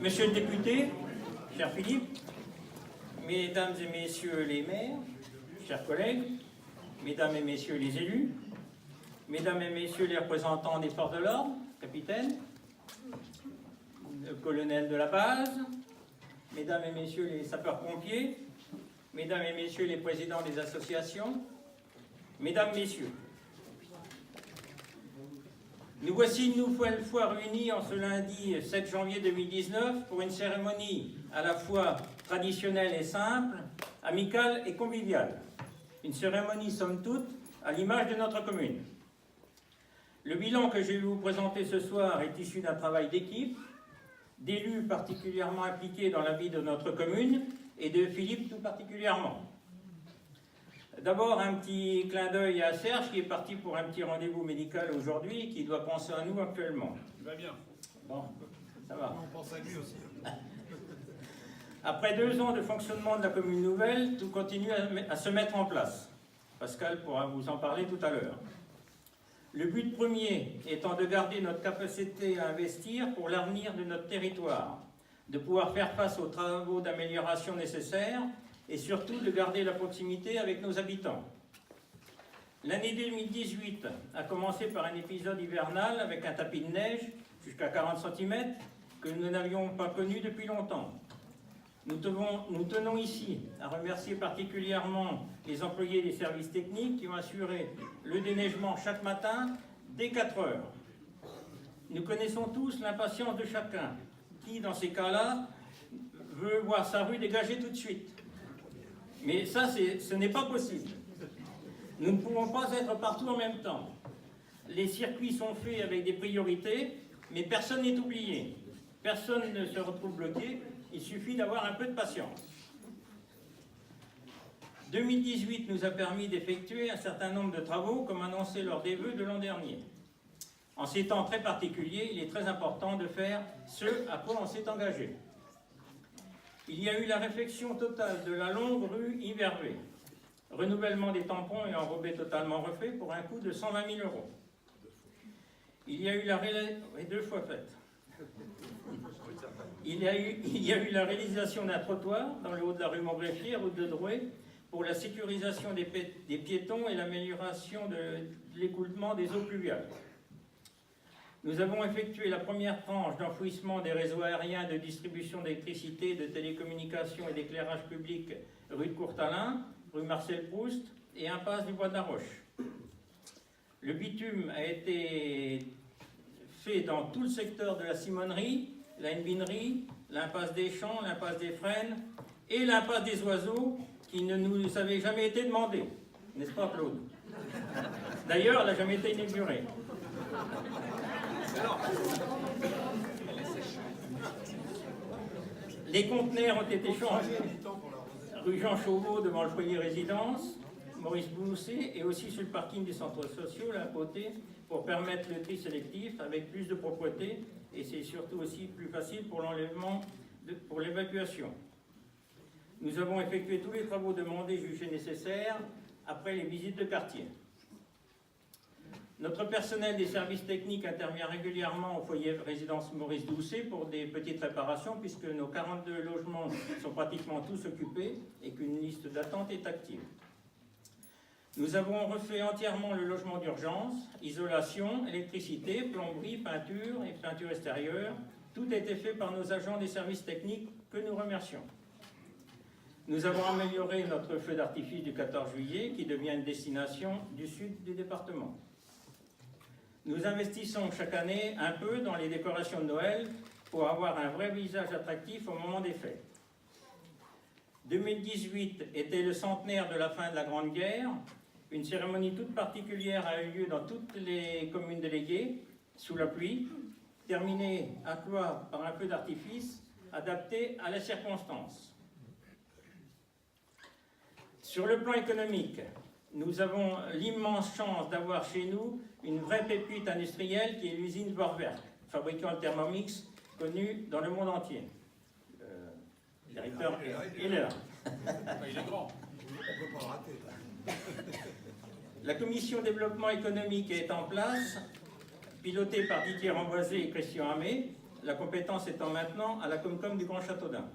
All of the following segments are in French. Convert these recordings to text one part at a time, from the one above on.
Monsieur le député, cher Philippe, mesdames et messieurs les maires, chers collègues, mesdames et messieurs les élus, mesdames et messieurs les représentants des forces de l'ordre, capitaine, le colonel de la base, mesdames et messieurs les sapeurs-pompiers, mesdames et messieurs les présidents des associations, mesdames, messieurs, nous voici une nouvelle fois réunis en ce lundi 7 janvier 2019 pour une cérémonie à la fois traditionnelle et simple, amicale et conviviale. Une cérémonie, somme toute, à l'image de notre commune. Le bilan que je vais vous présenter ce soir est issu d'un travail d'équipe, d'élus particulièrement impliqués dans la vie de notre commune et de Philippe tout particulièrement. D'abord, un petit clin d'œil à Serge qui est parti pour un petit rendez-vous médical aujourd'hui et qui doit penser à nous actuellement. Il va bien. Bon, ça va. On pense à lui aussi. Après 2 ans de fonctionnement de la commune nouvelle, tout continue à se mettre en place. Pascal pourra vous en parler tout à l'heure. Le but premier étant de garder notre capacité à investir pour l'avenir de notre territoire, de pouvoir faire face aux travaux d'amélioration nécessaires et surtout de garder la proximité avec nos habitants. L'année 2018 a commencé par un épisode hivernal avec un tapis de neige jusqu'à 40 cm que nous n'avions pas connu depuis longtemps. Nous tenons ici à remercier particulièrement les employés des services techniques qui ont assuré le déneigement chaque matin dès 4 heures. Nous connaissons tous l'impatience de chacun qui, dans ces cas-là, veut voir sa rue dégagée tout de suite. Mais ça, ce n'est pas possible. Nous ne pouvons pas être partout en même temps. Les circuits sont faits avec des priorités, mais personne n'est oublié. Personne ne se retrouve bloqué, il suffit d'avoir un peu de patience. 2018 nous a permis d'effectuer un certain nombre de travaux, comme annoncé lors des vœux de l'an dernier. En ces temps très particuliers, il est très important de faire ce à quoi on s'est engagé. Il y a eu la réfection totale de la longue rue Yves Hervé. Renouvellement des tampons et enrobés totalement refait pour un coût de 120 000 €. Il y a eu la réalisation d'un trottoir dans le haut de la rue Montgreffier, route de Drouet, pour la sécurisation des piétons et l'amélioration de l'écoulement des eaux pluviales. Nous avons effectué la première tranche d'enfouissement des réseaux aériens de distribution d'électricité, de télécommunications et d'éclairage public rue de Courtalin, rue Marcel Proust et impasse du Bois de la Roche. Le bitume a été fait dans tout le secteur de la Simonerie, la Hennebinerie, l'impasse des Champs, l'impasse des Frênes et l'impasse des Oiseaux qui ne nous avait jamais été demandée. N'est-ce pas, Claude? D'ailleurs, elle n'a jamais été inaugurée. Les conteneurs ont été changés rue Jean Chauveau devant le foyer résidence, Maurice Bousset, et aussi sur le parking des centres sociaux, là à côté, pour permettre le tri sélectif avec plus de propreté, et c'est surtout aussi plus facile pour l'enlèvement, pour l'évacuation. Nous avons effectué tous les travaux demandés jugés nécessaires après les visites de quartier. Notre personnel des services techniques intervient régulièrement au foyer résidence Maurice Doucet pour des petites réparations puisque nos 42 logements sont pratiquement tous occupés et qu'une liste d'attente est active. Nous avons refait entièrement le logement d'urgence, isolation, électricité, plomberie, peinture et peinture extérieure. Tout a été fait par nos agents des services techniques que nous remercions. Nous avons amélioré notre feu d'artifice du 14 juillet qui devient une destination du sud du département. Nous investissons chaque année un peu dans les décorations de Noël pour avoir un vrai visage attractif au moment des fêtes. 2018 était le centenaire de la fin de la Grande Guerre. Une cérémonie toute particulière a eu lieu dans toutes les communes déléguées, sous la pluie, terminée à Cloix par un feu d'artifice adapté à la circonstance. Sur le plan économique, nous avons l'immense chance d'avoir chez nous une vraie pépite industrielle qui est l'usine Vorwerk, fabricant le Thermomix connu dans le monde entier. Le directeur, il est là. Il est grand. On ne peut pas rater. La commission développement économique est en place, pilotée par Didier Ramboisé et Christian Hamé, la compétence étant maintenant à la Comcom du Grand Châteaudun.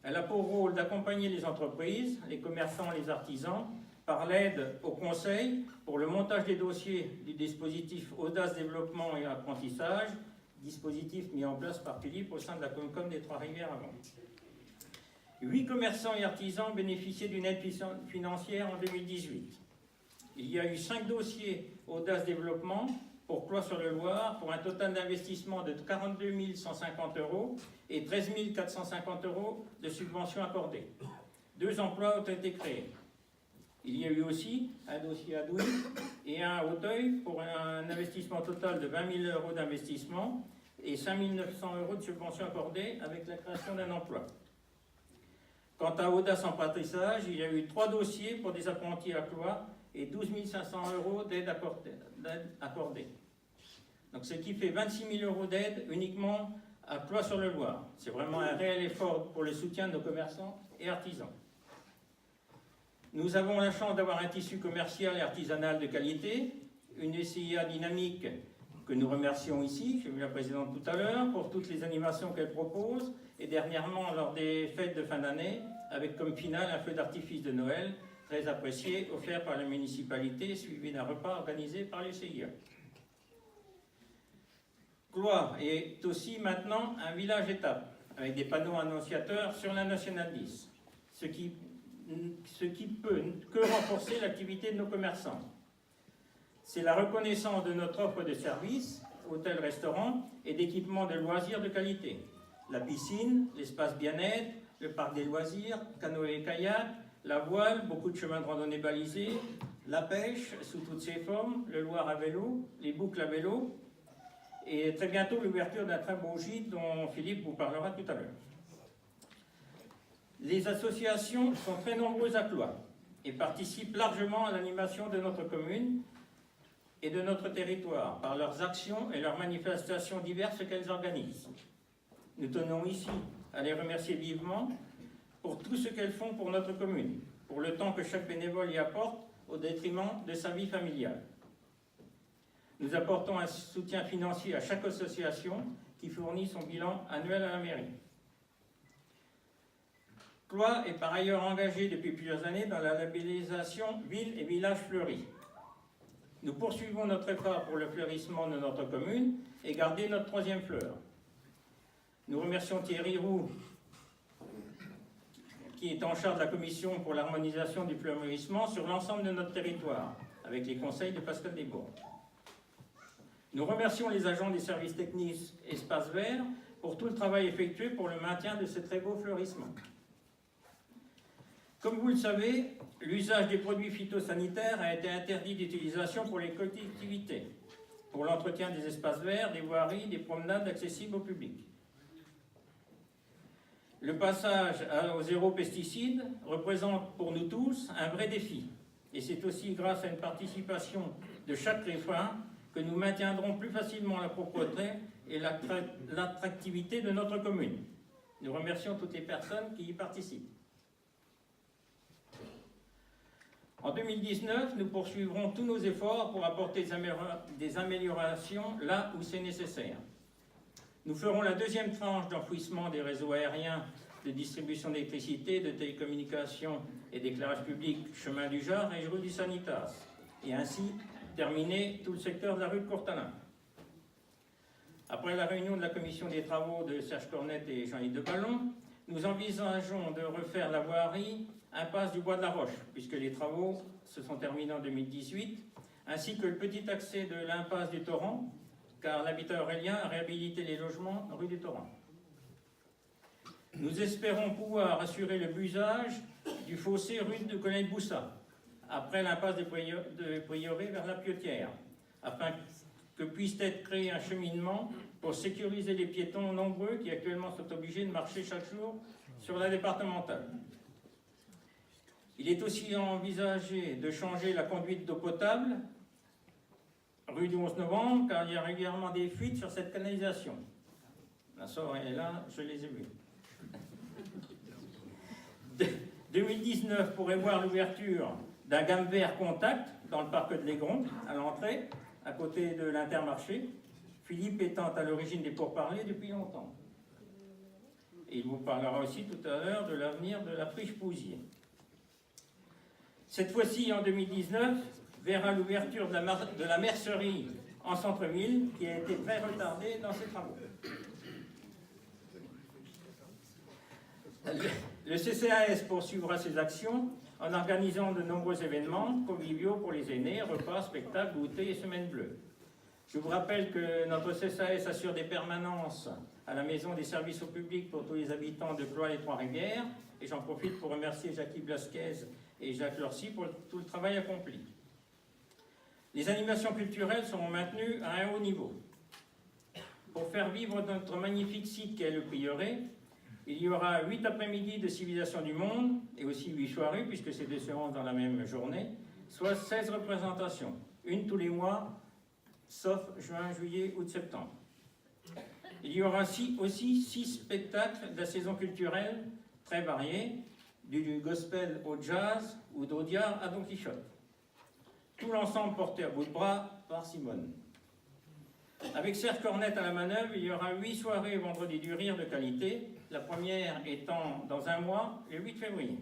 Elle a pour rôle d'accompagner les entreprises, les commerçants, les artisans, par l'aide au conseil pour le montage des dossiers du dispositif Audace Développement et Apprentissage, dispositif mis en place par Philippe au sein de la Comcom des Trois-Rivières avant. 8 commerçants et artisans bénéficiaient d'une aide financière en 2018. Il y a eu 5 dossiers Audace Développement pour Cloix-sur-le-Loir pour un total d'investissement de 42 150 € et 13 450 € de subventions accordées. 2 emplois ont été créés. Il y a eu aussi un dossier à Douai et un à Auteuil pour un investissement total de 20 000 € d'investissement et 5 900 € de subventions accordées avec la création d'un emploi. Quant à Audace Apprentissage, il y a eu 3 dossiers pour des apprentis à Cloix et 12 500 € d'aide accordée. Donc, ce qui fait 26 000 € d'aide uniquement à Cloix-sur-le-Loir. C'est vraiment un réel effort pour le soutien de nos commerçants et artisans. Nous avons la chance d'avoir un tissu commercial et artisanal de qualité, une SIA dynamique que nous remercions ici, j'ai vu la présidente tout à l'heure, pour toutes les animations qu'elle propose, et dernièrement lors des fêtes de fin d'année, avec comme finale un feu d'artifice de Noël, très apprécié, offert par la municipalité, suivi d'un repas organisé par les CIA. Cloix est aussi maintenant un village-étape, avec des panneaux annonciateurs sur la Nationale 10, ce qui peut que renforcer l'activité de nos commerçants. C'est la reconnaissance de notre offre de services, hôtels, restaurants et d'équipements de loisirs de qualité. La piscine, l'espace bien-être, le parc des loisirs, canoë et kayak, la voile, beaucoup de chemins de randonnée balisés, la pêche sous toutes ses formes, le Loir à vélo, les boucles à vélo, et très bientôt l'ouverture d'un très beau gîte dont Philippe vous parlera tout à l'heure. Les associations sont très nombreuses à Cloix et participent largement à l'animation de notre commune et de notre territoire par leurs actions et leurs manifestations diverses qu'elles organisent. Nous tenons ici à les remercier vivement pour tout ce qu'elles font pour notre commune, pour le temps que chaque bénévole y apporte au détriment de sa vie familiale. Nous apportons un soutien financier à chaque association qui fournit son bilan annuel à la mairie. Cloix est par ailleurs engagé depuis plusieurs années dans la labellisation Ville et Village Fleuris. Nous poursuivons notre effort pour le fleurissement de notre commune et garder notre 3e fleur. Nous remercions Thierry Roux, qui est en charge de la commission pour l'harmonisation du fleurissement sur l'ensemble de notre territoire, avec les conseils de Pascal Desbourgs. Nous remercions les agents des services techniques Espace Vert pour tout le travail effectué pour le maintien de ce très beau fleurissement. Comme vous le savez, l'usage des produits phytosanitaires a été interdit d'utilisation pour les collectivités, pour l'entretien des espaces verts, des voiries, des promenades accessibles au public. Le passage au zéro pesticide représente pour nous tous un vrai défi. Et c'est aussi grâce à une participation de chaque riverain que nous maintiendrons plus facilement la propreté et l'attractivité de notre commune. Nous remercions toutes les personnes qui y participent. En 2019, nous poursuivrons tous nos efforts pour apporter des améliorations là où c'est nécessaire. Nous ferons la 2e tranche d'enfouissement des réseaux aériens de distribution d'électricité, de télécommunications et d'éclairage public chemin du Jard et rue du Sanitas, et ainsi terminer tout le secteur de la rue de Courtalin. Après la réunion de la commission des travaux de Serge Cornette et Jean-Yves de Ballon, nous envisageons de refaire la voirie impasse du Bois de la Roche, puisque les travaux se sont terminés en 2018, ainsi que le petit accès de l'impasse du Torrent, car l'habitat aurélien a réhabilité les logements rue du Torrent. Nous espérons pouvoir assurer le busage du fossé rue de Colline-Boussat, après l'impasse de Prieuré vers la Piotière, afin que puisse être créé un cheminement pour sécuriser les piétons nombreux qui actuellement sont obligés de marcher chaque jour sur la départementale. Il est aussi envisagé de changer la conduite d'eau potable rue du 11 novembre, car il y a régulièrement des fuites sur cette canalisation. La sort est là, je les ai vues. 2019 pourrait voir l'ouverture d'un gamme vert contact dans le parc de l'Aigron, à l'entrée, à côté de l'Intermarché, Philippe étant à l'origine des pourparlers depuis longtemps. Et il vous parlera aussi tout à l'heure de l'avenir de la friche Pousier. Cette fois-ci, en 2019, verra l'ouverture de la mercerie en centre-ville qui a été très retardée dans ses travaux. Le CCAS poursuivra ses actions en organisant de nombreux événements conviviaux pour les aînés, repas, spectacles, goûters et semaines bleues. Je vous rappelle que notre CCAS assure des permanences à la Maison des services au public pour tous les habitants de Blois et Trois-Rivières. Et j'en profite pour remercier Jackie Blasquez et Jacques Lorcy pour tout le travail accompli. Les animations culturelles seront maintenues à un haut niveau. Pour faire vivre notre magnifique site qu'est le Prieuré, il y aura 8 après-midi de civilisation du monde, et aussi 8 soirées, puisque c'est 2 séances dans la même journée, soit 16 représentations, une tous les mois, sauf juin, juillet, août, septembre. Il y aura aussi 6 spectacles de la saison culturelle très variés, du gospel au jazz ou d'Audiard à Don Quichotte. Tout l'ensemble porté à bout de bras par Simone. Avec Serge Cornette à la manœuvre, il y aura 8 soirées vendredi du rire de qualité, la première étant dans un mois, le 8 février.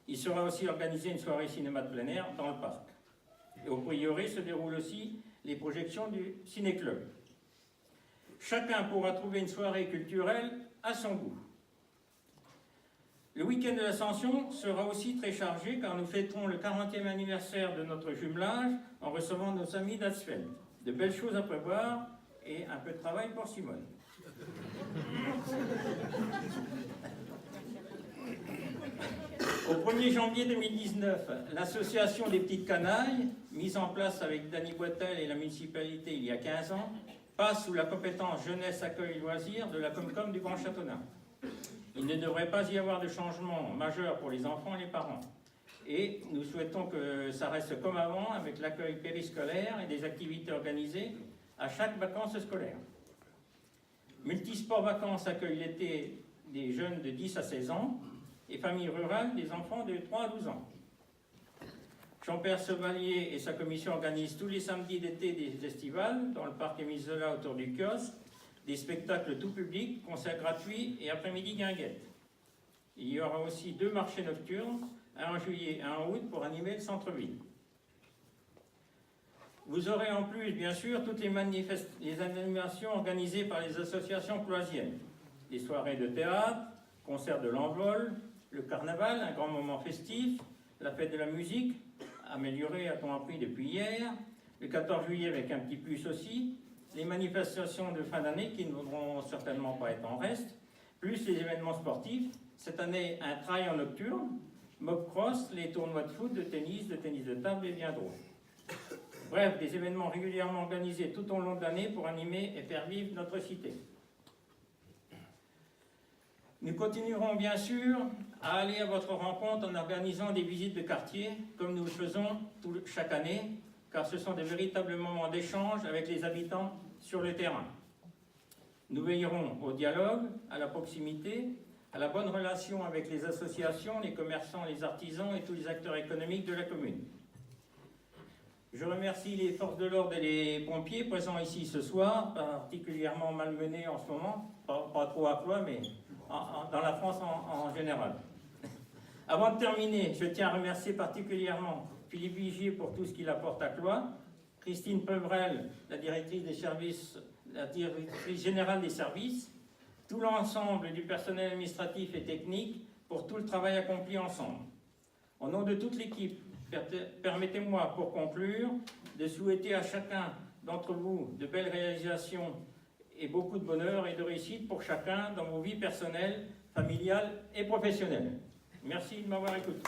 Il sera aussi organisé une soirée cinéma de plein air dans le parc. Et au Prieuré se déroulent aussi les projections du Ciné-Club. Chacun pourra trouver une soirée culturelle à son goût. Le week-end de l'Ascension sera aussi très chargé car nous fêterons le 40e anniversaire de notre jumelage en recevant nos amis d'Asfeld. De belles choses à prévoir et un peu de travail pour Simone. Au 1er janvier 2019, l'association des petites canailles, mise en place avec Dany Boitel et la municipalité il y a 15 ans, passe sous la compétence jeunesse, accueil, loisirs de la Comcom du Grand Châteauneuf. Il ne devrait pas y avoir de changement majeur pour les enfants et les parents. Et nous souhaitons que ça reste comme avant, avec l'accueil périscolaire et des activités organisées à chaque vacances scolaires. Multisport Vacances accueille l'été des jeunes de 10 à 16 ans et familles rurales des enfants de 3 à 12 ans. Jean-Pierre Sevalier et sa commission organisent tous les samedis d'été des estivales dans le parc Émile Zola autour du kiosque, des spectacles tout public, concerts gratuits et après-midi guinguettes. Il y aura aussi 2 marchés nocturnes, un en juillet et un en août pour animer le centre-ville. Vous aurez en plus, bien sûr, toutes les animations organisées par les associations cloisiennes. Les soirées de théâtre, concerts de l'envol, le carnaval, un grand moment festif, la fête de la musique, améliorée, a-t-on appris depuis hier, le 14 juillet avec un petit plus aussi, les manifestations de fin d'année qui ne voudront certainement pas être en reste, plus les événements sportifs, cette année un trail en nocturne, mob cross, les tournois de foot, de tennis de table et bien d'autres. Bref, des événements régulièrement organisés tout au long de l'année pour animer et faire vivre notre cité. Nous continuerons bien sûr à aller à votre rencontre en organisant des visites de quartier, comme nous le faisons chaque année, car ce sont des véritables moments d'échange avec les habitants sur le terrain. Nous veillerons au dialogue, à la proximité, à la bonne relation avec les associations, les commerçants, les artisans et tous les acteurs économiques de la commune. Je remercie les forces de l'ordre et les pompiers présents ici ce soir, particulièrement malmenés en ce moment, pas trop à Blois, mais dans la France en général. Avant de terminer, je tiens à remercier particulièrement Philippe Vigier pour tout ce qu'il apporte à Blois, Christine Pevrel, la directrice générale des services, tout l'ensemble du personnel administratif et technique pour tout le travail accompli ensemble. Au nom de toute l'équipe, permettez-moi, pour conclure, de souhaiter à chacun d'entre vous de belles réalisations et beaucoup de bonheur et de réussite pour chacun dans vos vies personnelles, familiales et professionnelles. Merci de m'avoir écouté.